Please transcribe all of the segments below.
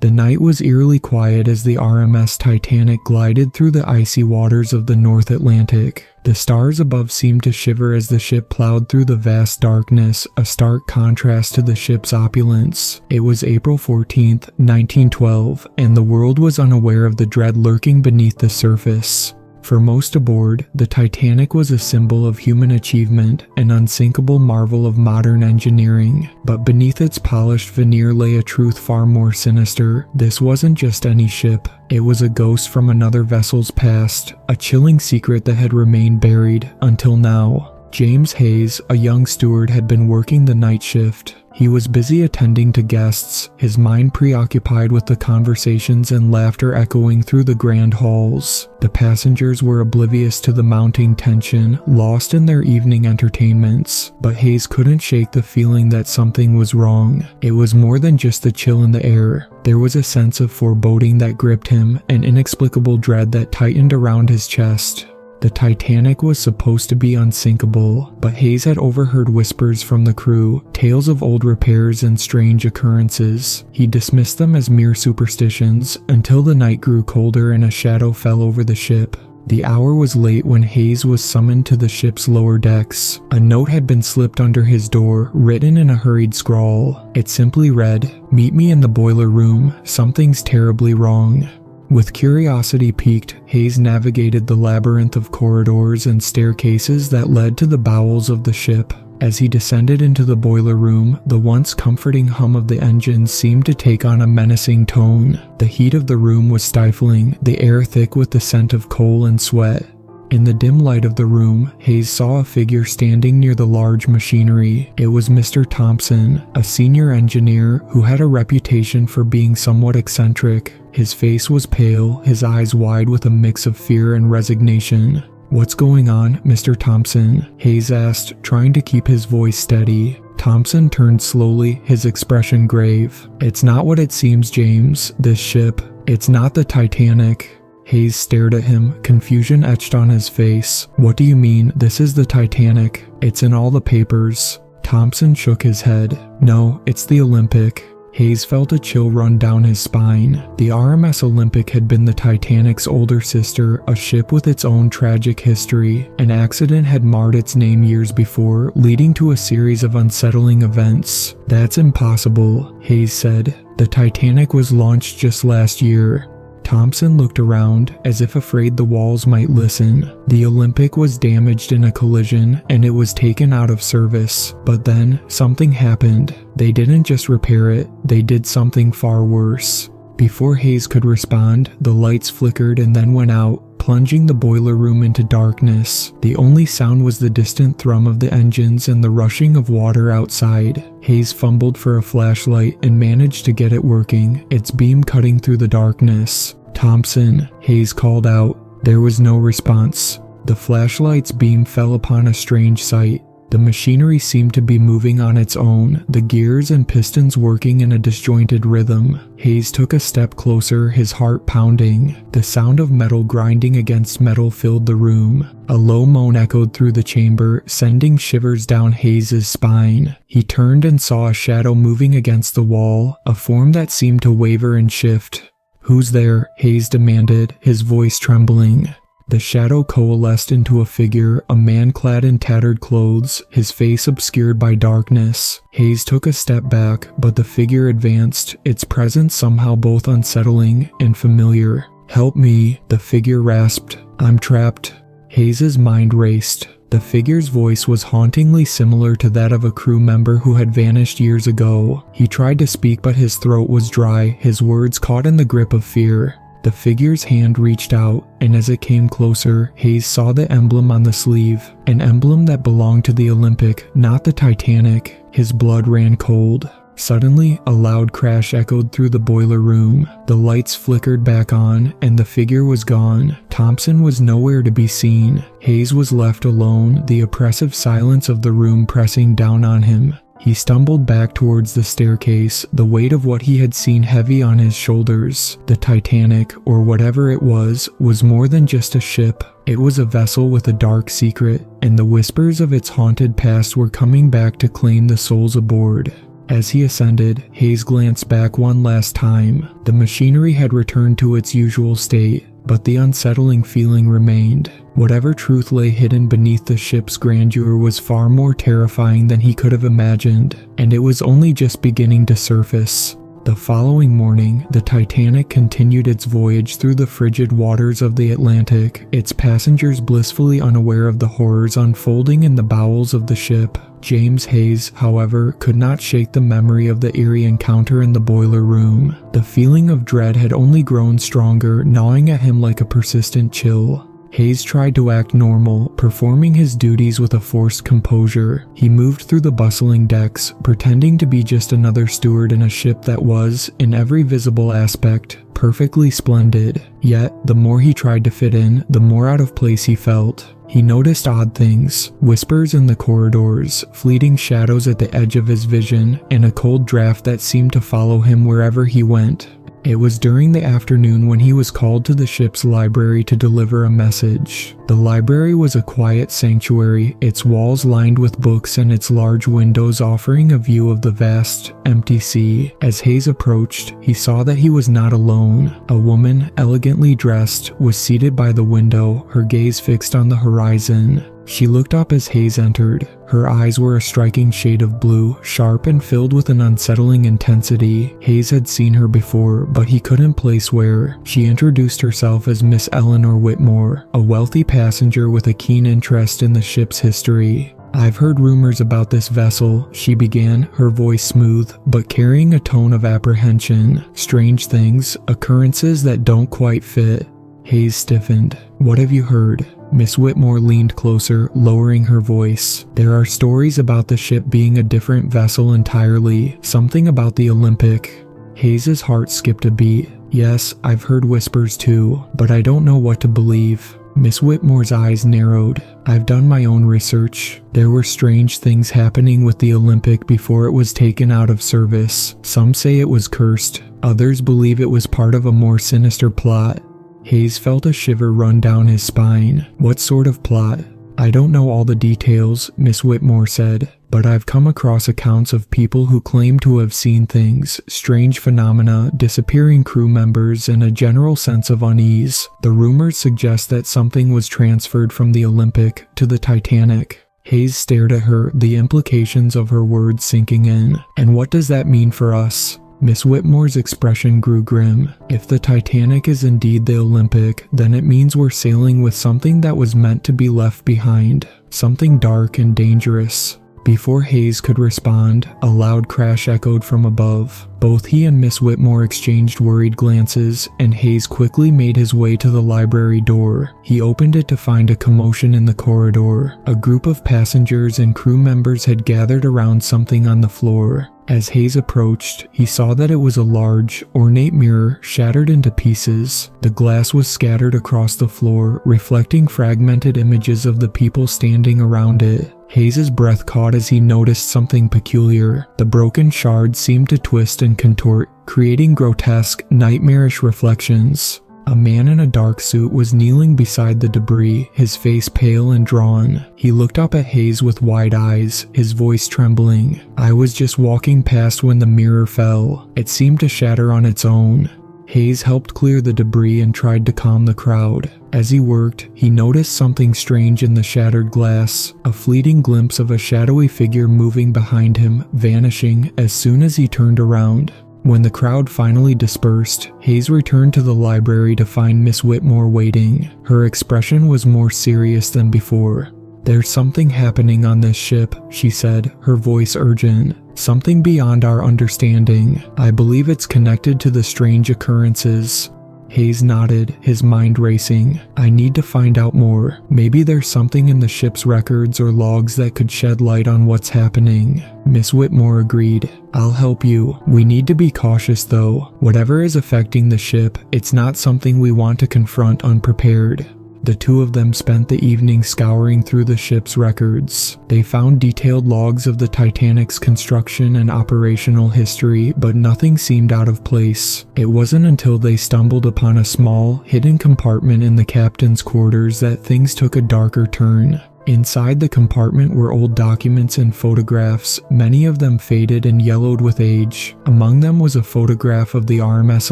The night was eerily quiet as the RMS Titanic glided through the icy waters of the North Atlantic. The stars above seemed to shiver as the ship plowed through the vast darkness, a stark contrast to the ship's opulence. It was April 14th, 1912, and the world was unaware of the dread lurking beneath the surface. For most aboard, the Titanic was a symbol of human achievement, an unsinkable marvel of modern engineering. But beneath its polished veneer lay a truth far more sinister. This wasn't just any ship. It was a ghost from another vessel's past, a chilling secret that had remained buried until now. James Hayes, a young steward, had been working the night shift. He was busy attending to guests, his mind preoccupied with the conversations and laughter echoing through the grand halls. The passengers were oblivious to the mounting tension, lost in their evening entertainments, but Hayes couldn't shake the feeling that something was wrong. It was more than just the chill in the air. There was a sense of foreboding that gripped him, an inexplicable dread that tightened around his chest. The Titanic was supposed to be unsinkable, but Hayes had overheard whispers from the crew, tales of old repairs and strange occurrences. He dismissed them as mere superstitions until the night grew colder and a shadow fell over the ship. The hour was late when Hayes was summoned to the ship's lower decks. A note had been slipped under his door, written in a hurried scrawl. It simply read, "Meet me in the boiler room. Something's terribly wrong." With curiosity piqued, Hayes navigated the labyrinth of corridors and staircases that led to the bowels of the ship. As he descended into the boiler room, the once comforting hum of the engines seemed to take on a menacing tone. The heat of the room was stifling, the air thick with the scent of coal and sweat. In the dim light of the room, Hayes saw a figure standing near the large machinery. It was Mr. Thompson, a senior engineer who had a reputation for being somewhat eccentric. His face was pale, his eyes wide with a mix of fear and resignation. "What's going on, Mr. Thompson?" Hayes asked, trying to keep his voice steady. Thompson turned slowly, his expression grave. "It's not what it seems, James. This ship. It's not the Titanic." Hayes stared at him, confusion etched on his face. "What do you mean, this is the Titanic? It's in all the papers." Thompson shook his head. "No, it's the Olympic." Hayes felt a chill run down his spine. The RMS Olympic had been the Titanic's older sister, a ship with its own tragic history. An accident had marred its name years before, leading to a series of unsettling events. "That's impossible," Hayes said. "The Titanic was launched just last year." Thompson looked around, as if afraid the walls might listen. The Olympic was damaged in a collision, and it was taken out of service. But then, something happened. They didn't just repair it, they did something far worse. Before Hayes could respond, the lights flickered and then went out, plunging the boiler room into darkness. The only sound was the distant thrum of the engines and the rushing of water outside. Hayes fumbled for a flashlight and managed to get it working, its beam cutting through the darkness. "Thompson," Hayes called out. There was no response. The flashlight's beam fell upon a strange sight. The machinery seemed to be moving on its own, the gears and pistons working in a disjointed rhythm. Hayes took a step closer, his heart pounding. The sound of metal grinding against metal filled the room. A low moan echoed through the chamber, sending shivers down Hayes' spine. He turned and saw a shadow moving against the wall, a form that seemed to waver and shift. "Who's there?" Hayes demanded, his voice trembling. The shadow coalesced into a figure, a man clad in tattered clothes, his face obscured by darkness. Hayes took a step back, but the figure advanced, its presence somehow both unsettling and familiar. "Help me," the figure rasped. "I'm trapped." Hayes' mind raced. The figure's voice was hauntingly similar to that of a crew member who had vanished years ago. He tried to speak, but his throat was dry, his words caught in the grip of fear. The figure's hand reached out, and as it came closer, Hayes saw the emblem on the sleeve, an emblem that belonged to the Olympic, not the Titanic. His blood ran cold. Suddenly, a loud crash echoed through the boiler room. The lights flickered back on, and the figure was gone. Thompson was nowhere to be seen. Hayes was left alone, the oppressive silence of the room pressing down on him. He stumbled back towards the staircase, the weight of what he had seen heavy on his shoulders. The Titanic, or whatever it was more than just a ship. It was a vessel with a dark secret, and the whispers of its haunted past were coming back to claim the souls aboard. As he ascended, Hayes glanced back one last time. The machinery had returned to its usual state, but the unsettling feeling remained. Whatever truth lay hidden beneath the ship's grandeur was far more terrifying than he could have imagined, and it was only just beginning to surface. The following morning, the Titanic continued its voyage through the frigid waters of the Atlantic, its passengers blissfully unaware of the horrors unfolding in the bowels of the ship. James Hayes, however, could not shake the memory of the eerie encounter in the boiler room. The feeling of dread had only grown stronger, gnawing at him like a persistent chill. Hayes tried to act normal, performing his duties with a forced composure. He moved through the bustling decks, pretending to be just another steward in a ship that was, in every visible aspect, perfectly splendid. Yet, the more he tried to fit in, the more out of place he felt. He noticed odd things, whispers in the corridors, fleeting shadows at the edge of his vision, and a cold draft that seemed to follow him wherever he went. It was during the afternoon when he was called to the ship's library to deliver a message. The library was a quiet sanctuary, its walls lined with books and its large windows offering a view of the vast, empty sea. As Hayes approached, he saw that he was not alone. A woman, elegantly dressed, was seated by the window, her gaze fixed on the horizon. She looked up as Hayes entered. Her eyes were a striking shade of blue, sharp and filled with an unsettling intensity. Hayes had seen her before, but he couldn't place where. She introduced herself as Miss Eleanor Whitmore, a wealthy passenger with a keen interest in the ship's history. "I've heard rumors about this vessel," she began, her voice smooth, but carrying a tone of apprehension. "Strange things, occurrences that don't quite fit." Hayes stiffened. "What have you heard?" Miss Whitmore leaned closer, lowering her voice. "There are stories about the ship being a different vessel entirely, something about the Olympic." Hayes's heart skipped a beat. "Yes, I've heard whispers too, but I don't know what to believe." Miss Whitmore's eyes narrowed. "I've done my own research. There were strange things happening with the Olympic before it was taken out of service. Some say it was cursed. Others believe it was part of a more sinister plot." Hayes felt a shiver run down his spine. "What sort of plot?" "I don't know all the details," Miss Whitmore said, "but I've come across accounts of people who claim to have seen things, strange phenomena, disappearing crew members, and a general sense of unease. The rumors suggest that something was transferred from the Olympic to the Titanic." Hayes stared at her, the implications of her words sinking in. "And what does that mean for us?" Miss Whitmore's expression grew grim. "If the Titanic is indeed the Olympic, then it means we're sailing with something that was meant to be left behind. Something dark and dangerous." Before Hayes could respond, a loud crash echoed from above. Both he and Miss Whitmore exchanged worried glances, and Hayes quickly made his way to the library door. He opened it to find a commotion in the corridor. A group of passengers and crew members had gathered around something on the floor. As Hayes approached, he saw that it was a large, ornate mirror shattered into pieces. The glass was scattered across the floor, reflecting fragmented images of the people standing around it. Hayes's breath caught as he noticed something peculiar. The broken shards seemed to twist and contort, creating grotesque, nightmarish reflections. A man in a dark suit was kneeling beside the debris, his face pale and drawn. He looked up at Hayes with wide eyes, his voice trembling. "I was just walking past when the mirror fell. It seemed to shatter on its own." Hayes helped clear the debris and tried to calm the crowd. As he worked, he noticed something strange in the shattered glass, a fleeting glimpse of a shadowy figure moving behind him, vanishing as soon as he turned around. When the crowd finally dispersed, Hayes returned to the library to find Miss Whitmore waiting. Her expression was more serious than before. "There's something happening on this ship," she said, her voice urgent. "Something beyond our understanding. I believe it's connected to the strange occurrences." Hayes nodded, his mind racing. "I need to find out more. Maybe there's something in the ship's records or logs that could shed light on what's happening." Miss Whitmore agreed. "I'll help you. We need to be cautious though. Whatever is affecting the ship, it's not something we want to confront unprepared." The two of them spent the evening scouring through the ship's records. They found detailed logs of the Titanic's construction and operational history, but nothing seemed out of place. It wasn't until they stumbled upon a small, hidden compartment in the captain's quarters that things took a darker turn. Inside the compartment were old documents and photographs, many of them faded and yellowed with age. Among them was a photograph of the RMS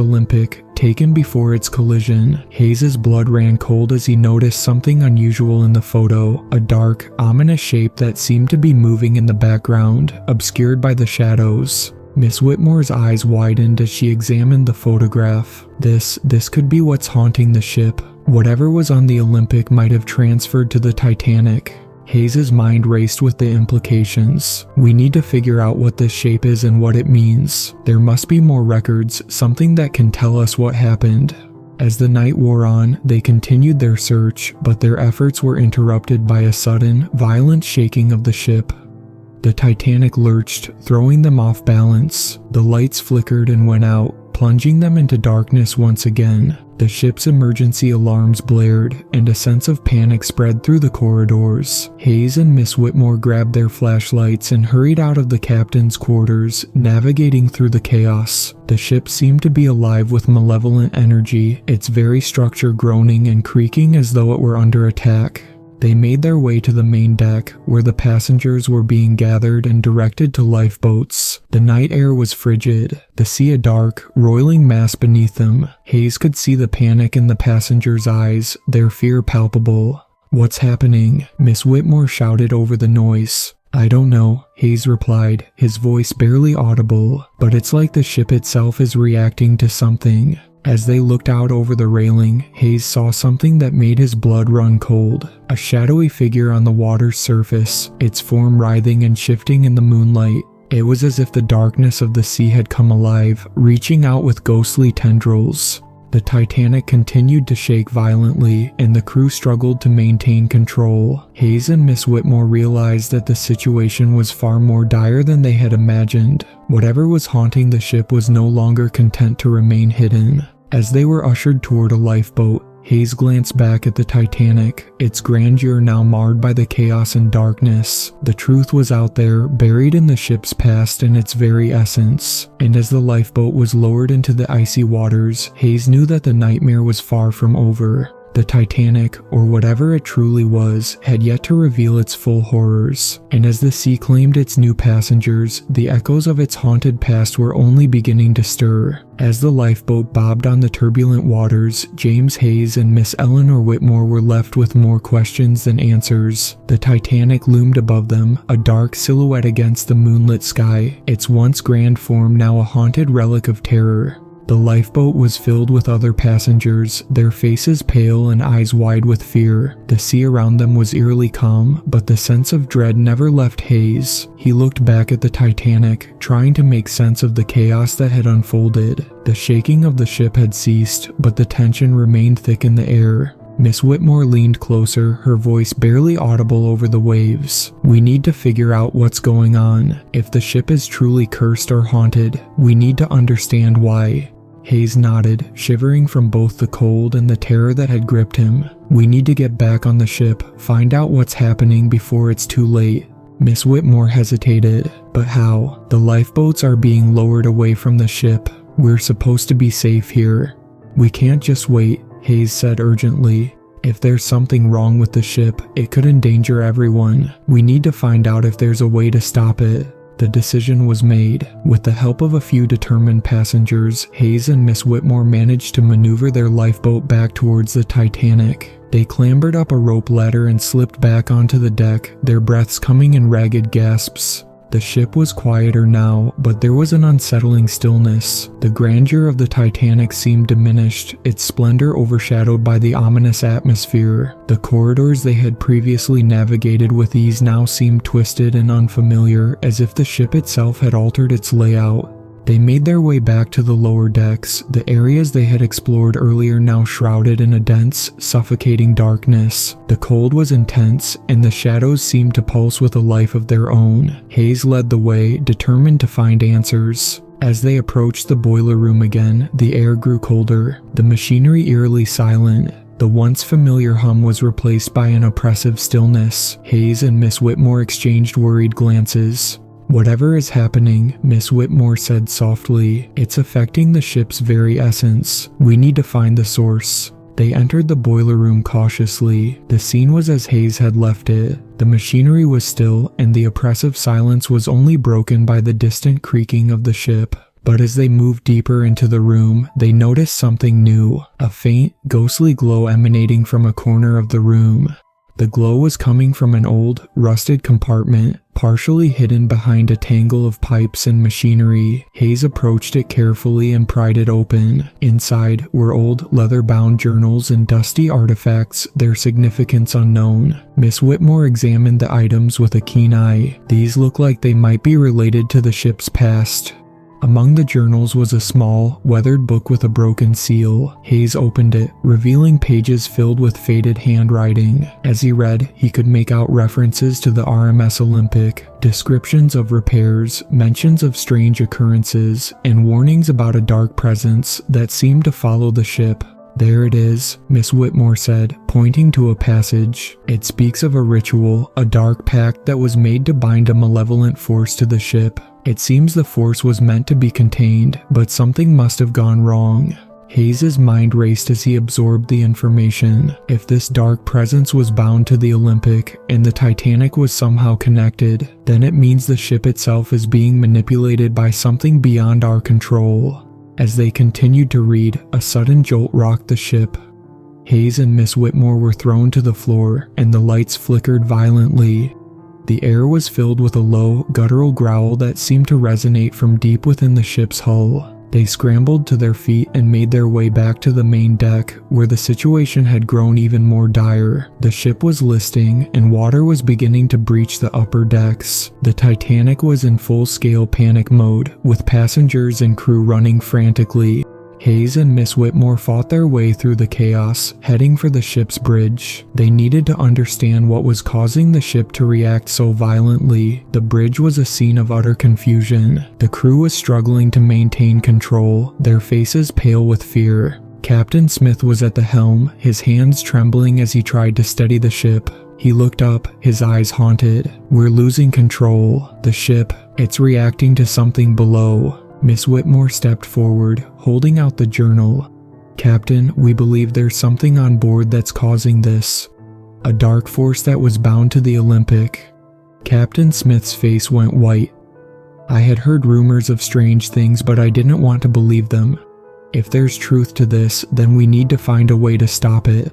Olympic, taken before its collision. Hayes's blood ran cold as he noticed something unusual in the photo, a dark, ominous shape that seemed to be moving in the background, obscured by the shadows. Miss Whitmore's eyes widened as she examined the photograph. This could be what's haunting the ship. Whatever was on the Olympic might have transferred to the Titanic. Hayes's mind raced with the implications. We need to figure out what this shape is and what it means. There must be more records, something that can tell us what happened. As the night wore on, they continued their search, but their efforts were interrupted by a sudden, violent shaking of the ship. The Titanic lurched, throwing them off balance. The lights flickered and went out, plunging them into darkness once again. The ship's emergency alarms blared, and a sense of panic spread through the corridors. Hayes and Miss Whitmore grabbed their flashlights and hurried out of the captain's quarters, navigating through the chaos. The ship seemed to be alive with malevolent energy, its very structure groaning and creaking as though it were under attack. They made their way to the main deck, where the passengers were being gathered and directed to lifeboats. The night air was frigid, the sea a dark, roiling mass beneath them. Hayes could see the panic in the passengers' eyes, their fear palpable. "What's happening?" Miss Whitmore shouted over the noise. "I don't know," Hayes replied, his voice barely audible, "but it's like the ship itself is reacting to something." As they looked out over the railing, Hayes saw something that made his blood run cold. A shadowy figure on the water's surface, its form writhing and shifting in the moonlight. It was as if the darkness of the sea had come alive, reaching out with ghostly tendrils. The Titanic continued to shake violently, and the crew struggled to maintain control. Hayes and Miss Whitmore realized that the situation was far more dire than they had imagined. Whatever was haunting the ship was no longer content to remain hidden. As they were ushered toward a lifeboat, Hayes glanced back at the Titanic, its grandeur now marred by the chaos and darkness. The truth was out there, buried in the ship's past and its very essence. And as the lifeboat was lowered into the icy waters, Hayes knew that the nightmare was far from over. The Titanic, or whatever it truly was, had yet to reveal its full horrors. And as the sea claimed its new passengers, the echoes of its haunted past were only beginning to stir. As the lifeboat bobbed on the turbulent waters, James Hayes and Miss Eleanor Whitmore were left with more questions than answers. The Titanic loomed above them, a dark silhouette against the moonlit sky, its once grand form now a haunted relic of terror. The lifeboat was filled with other passengers, their faces pale and eyes wide with fear. The sea around them was eerily calm, but the sense of dread never left Hayes. He looked back at the Titanic, trying to make sense of the chaos that had unfolded. The shaking of the ship had ceased, but the tension remained thick in the air. Miss Whitmore leaned closer, her voice barely audible over the waves. "We need to figure out what's going on. If the ship is truly cursed or haunted, we need to understand why." Hayes nodded, shivering from both the cold and the terror that had gripped him. "We need to get back on the ship, find out what's happening before it's too late." Miss Whitmore hesitated. "But how? The lifeboats are being lowered away from the ship. We're supposed to be safe here." "We can't just wait," Hayes said urgently. "If there's something wrong with the ship, it could endanger everyone. We need to find out if there's a way to stop it." The decision was made. With the help of a few determined passengers, Hayes and Miss Whitmore managed to maneuver their lifeboat back towards the Titanic. They clambered up a rope ladder and slipped back onto the deck, their breaths coming in ragged gasps. The ship was quieter now, but there was an unsettling stillness. The grandeur of the Titanic seemed diminished, its splendor overshadowed by the ominous atmosphere. The corridors they had previously navigated with ease now seemed twisted and unfamiliar, as if the ship itself had altered its layout. They made their way back to the lower decks, the areas they had explored earlier now shrouded in a dense, suffocating darkness. The cold was intense, and the shadows seemed to pulse with a life of their own. Hayes led the way, determined to find answers. As they approached the boiler room again, the air grew colder, the machinery eerily silent. The once familiar hum was replaced by an oppressive stillness. Hayes and Miss Whitmore exchanged worried glances. "Whatever is happening," Miss Whitmore said softly, "it's affecting the ship's very essence. We need to find the source." They entered the boiler room cautiously. The scene was as Hayes had left it. The machinery was still, and the oppressive silence was only broken by the distant creaking of the ship. But as they moved deeper into the room, they noticed something new, a faint, ghostly glow emanating from a corner of the room. The glow was coming from an old, rusted compartment, partially hidden behind a tangle of pipes and machinery. Hayes approached it carefully and pried it open. Inside were old, leather-bound journals and dusty artifacts, their significance unknown. Miss Whitmore examined the items with a keen eye. These looked like they might be related to the ship's past. Among the journals was a small, weathered book with a broken seal. Hayes opened it, revealing pages filled with faded handwriting. As he read, he could make out references to the RMS Olympic, descriptions of repairs, mentions of strange occurrences, and warnings about a dark presence that seemed to follow the ship. "There it is," Miss Whitmore said, pointing to a passage. "It speaks of a ritual, a dark pact that was made to bind a malevolent force to the ship. It seems the force was meant to be contained, but something must have gone wrong." Hayes' mind raced as he absorbed the information. If this dark presence was bound to the Olympic, and the Titanic was somehow connected, then it means the ship itself is being manipulated by something beyond our control. As they continued to read, a sudden jolt rocked the ship. Hayes and Miss Whitmore were thrown to the floor, and the lights flickered violently. The air was filled with a low, guttural growl that seemed to resonate from deep within the ship's hull. They scrambled to their feet and made their way back to the main deck, where the situation had grown even more dire. The ship was listing, and water was beginning to breach the upper decks. The Titanic was in full-scale panic mode, with passengers and crew running frantically. Hayes and Miss Whitmore fought their way through the chaos, heading for the ship's bridge. They needed to understand what was causing the ship to react so violently. The bridge was a scene of utter confusion. The crew was struggling to maintain control, their faces pale with fear. Captain Smith was at the helm, his hands trembling as he tried to steady the ship. He looked up, his eyes haunted. "We're losing control. The ship, it's reacting to something below." Miss Whitmore stepped forward, holding out the journal. "Captain, we believe there's something on board that's causing this. A dark force that was bound to the Olympic." Captain Smith's face went white. "I had heard rumors of strange things, but I didn't want to believe them. If there's truth to this, then we need to find a way to stop it."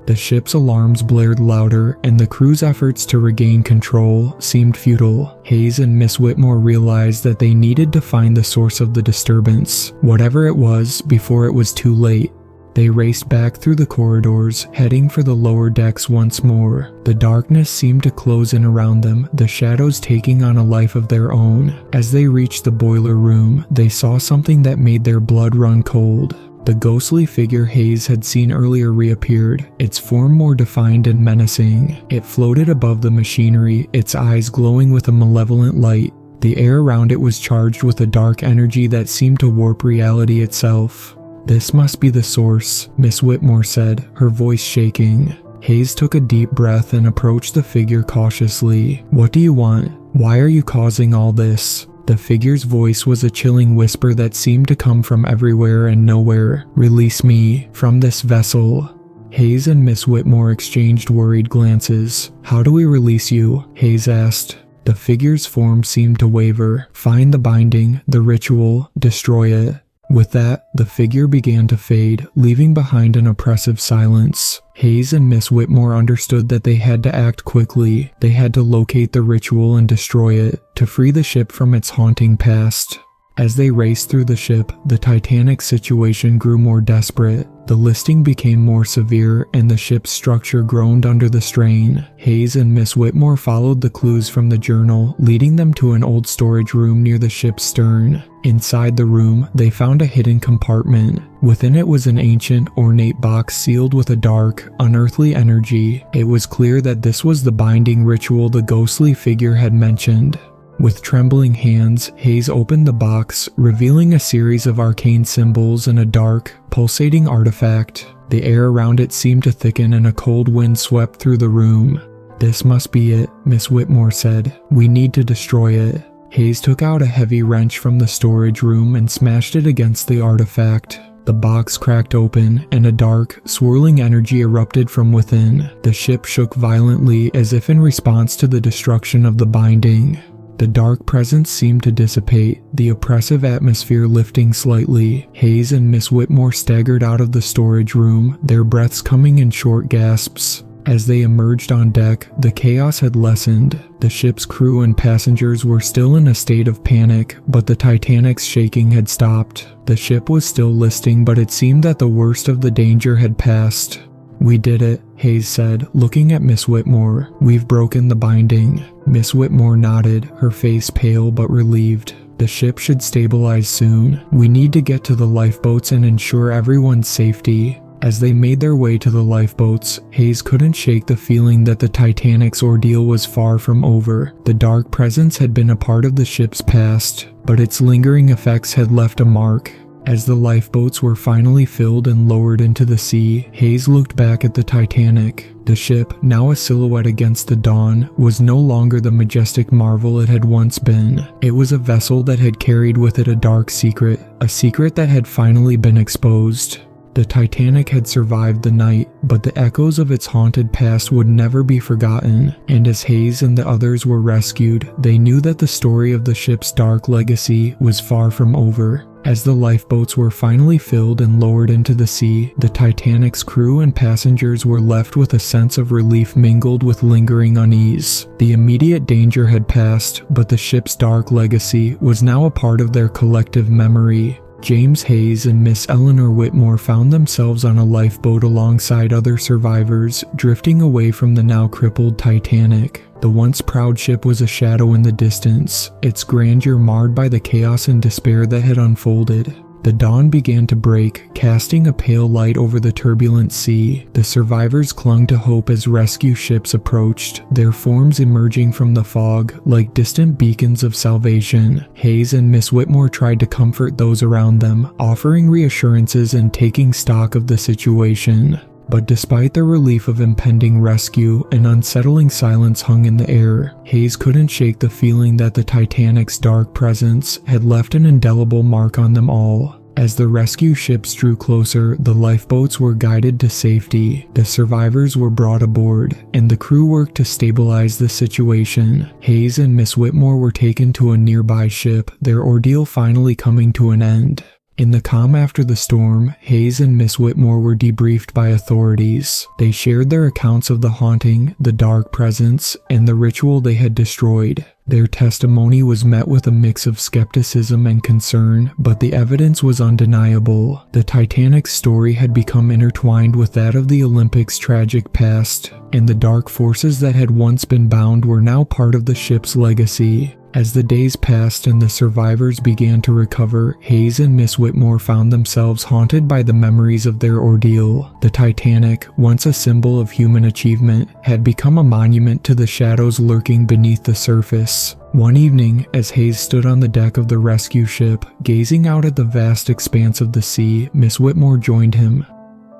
The ship's alarms blared louder, and the crew's efforts to regain control seemed futile. Hayes and Miss Whitmore realized that they needed to find the source of the disturbance, whatever it was, before it was too late. They raced back through the corridors, heading for the lower decks once more. The darkness seemed to close in around them, the shadows taking on a life of their own. As they reached the boiler room, they saw something that made their blood run cold. The ghostly figure Hayes had seen earlier reappeared, its form more defined and menacing. It floated above the machinery, its eyes glowing with a malevolent light. The air around it was charged with a dark energy that seemed to warp reality itself. "This must be the source," Miss Whitmore said, her voice shaking. Hayes took a deep breath and approached the figure cautiously. "What do you want? Why are you causing all this?" The figure's voice was a chilling whisper that seemed to come from everywhere and nowhere. "Release me from this vessel." Hayes and Miss Whitmore exchanged worried glances. "How do we release you?" Hayes asked. The figure's form seemed to waver. "Find the binding, the ritual, destroy it." With that, the figure began to fade, leaving behind an oppressive silence. Hayes and Miss Whitmore understood that they had to act quickly. They had to locate the ritual and destroy it, to free the ship from its haunting past. As they raced through the ship, the Titanic situation grew more desperate. The listing became more severe, and the ship's structure groaned under the strain. Hayes and Miss Whitmore followed the clues from the journal, leading them to an old storage room near the ship's stern. Inside the room, they found a hidden compartment. Within it was an ancient, ornate box sealed with a dark, unearthly energy. It was clear that this was the binding ritual the ghostly figure had mentioned. With trembling hands, Hayes opened the box, revealing a series of arcane symbols and a dark, pulsating artifact. The air around it seemed to thicken and a cold wind swept through the room. "This must be it," Miss Whitmore said. "We need to destroy it." Hayes took out a heavy wrench from the storage room and smashed it against the artifact. The box cracked open, and a dark, swirling energy erupted from within. The ship shook violently as if in response to the destruction of the binding. The dark presence seemed to dissipate, the oppressive atmosphere lifting slightly. Hayes and Miss Whitmore staggered out of the storage room, their breaths coming in short gasps. As they emerged on deck, the chaos had lessened. The ship's crew and passengers were still in a state of panic, but the Titanic's shaking had stopped. The ship was still listing, but it seemed that the worst of the danger had passed. "We did it," Hayes said, looking at Miss Whitmore. "We've broken the binding." Miss Whitmore nodded, her face pale but relieved. "The ship should stabilize soon. We need to get to the lifeboats and ensure everyone's safety." As they made their way to the lifeboats, Hayes couldn't shake the feeling that the Titanic's ordeal was far from over. The dark presence had been a part of the ship's past, but its lingering effects had left a mark. As the lifeboats were finally filled and lowered into the sea, Hayes looked back at the Titanic. The ship, now a silhouette against the dawn, was no longer the majestic marvel it had once been. It was a vessel that had carried with it a dark secret, a secret that had finally been exposed. The Titanic had survived the night, but the echoes of its haunted past would never be forgotten, and as Hayes and the others were rescued, they knew that the story of the ship's dark legacy was far from over. As the lifeboats were finally filled and lowered into the sea, the Titanic's crew and passengers were left with a sense of relief mingled with lingering unease. The immediate danger had passed, but the ship's dark legacy was now a part of their collective memory. James Hayes and Miss Eleanor Whitmore found themselves on a lifeboat alongside other survivors, drifting away from the now crippled Titanic. The once proud ship was a shadow in the distance, its grandeur marred by the chaos and despair that had unfolded. The dawn began to break, casting a pale light over the turbulent sea. The survivors clung to hope as rescue ships approached, their forms emerging from the fog like distant beacons of salvation. Hayes and Miss Whitmore tried to comfort those around them, offering reassurances and taking stock of the situation. But despite the relief of impending rescue, an unsettling silence hung in the air. Hayes couldn't shake the feeling that the Titanic's dark presence had left an indelible mark on them all. As the rescue ships drew closer, the lifeboats were guided to safety. The survivors were brought aboard, and the crew worked to stabilize the situation. Hayes and Miss Whitmore were taken to a nearby ship, their ordeal finally coming to an end. In the calm after the storm, Hayes and Miss Whitmore were debriefed by authorities. They shared their accounts of the haunting, the dark presence, and the ritual they had destroyed. Their testimony was met with a mix of skepticism and concern, but the evidence was undeniable. The Titanic's story had become intertwined with that of the Olympics' tragic past, and the dark forces that had once been bound were now part of the ship's legacy. As the days passed and the survivors began to recover, Hayes and Miss Whitmore found themselves haunted by the memories of their ordeal. The Titanic, once a symbol of human achievement, had become a monument to the shadows lurking beneath the surface. One evening, as Hayes stood on the deck of the rescue ship, gazing out at the vast expanse of the sea, Miss Whitmore joined him.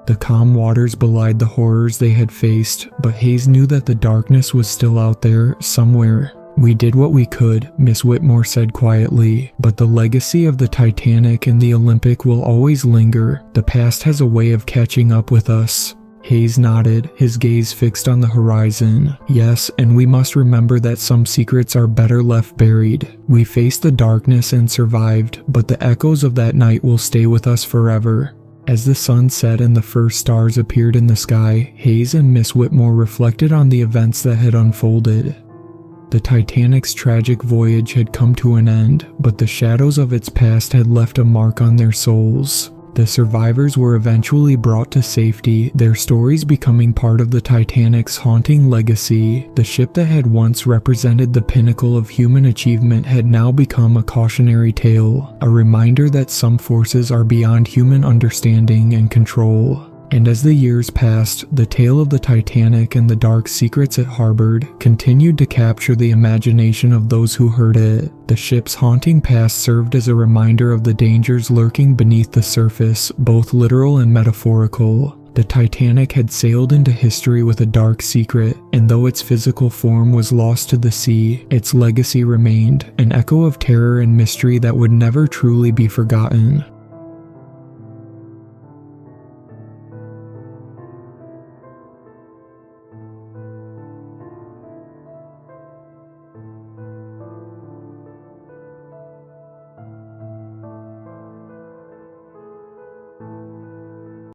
The calm waters belied the horrors they had faced, but Hayes knew that the darkness was still out there, somewhere. "We did what we could," Miss Whitmore said quietly, "but the legacy of the Titanic and the Olympic will always linger. The past has a way of catching up with us." Hayes nodded, his gaze fixed on the horizon. "Yes, and we must remember that some secrets are better left buried. We faced the darkness and survived, but the echoes of that night will stay with us forever." As the sun set and the first stars appeared in the sky, Hayes and Miss Whitmore reflected on the events that had unfolded. The Titanic's tragic voyage had come to an end, but the shadows of its past had left a mark on their souls. The survivors were eventually brought to safety, their stories becoming part of the Titanic's haunting legacy. The ship that had once represented the pinnacle of human achievement had now become a cautionary tale, a reminder that some forces are beyond human understanding and control. And as the years passed, the tale of the Titanic and the dark secrets it harbored continued to capture the imagination of those who heard it. The ship's haunting past served as a reminder of the dangers lurking beneath the surface, both literal and metaphorical. The Titanic had sailed into history with a dark secret, and though its physical form was lost to the sea, its legacy remained, an echo of terror and mystery that would never truly be forgotten.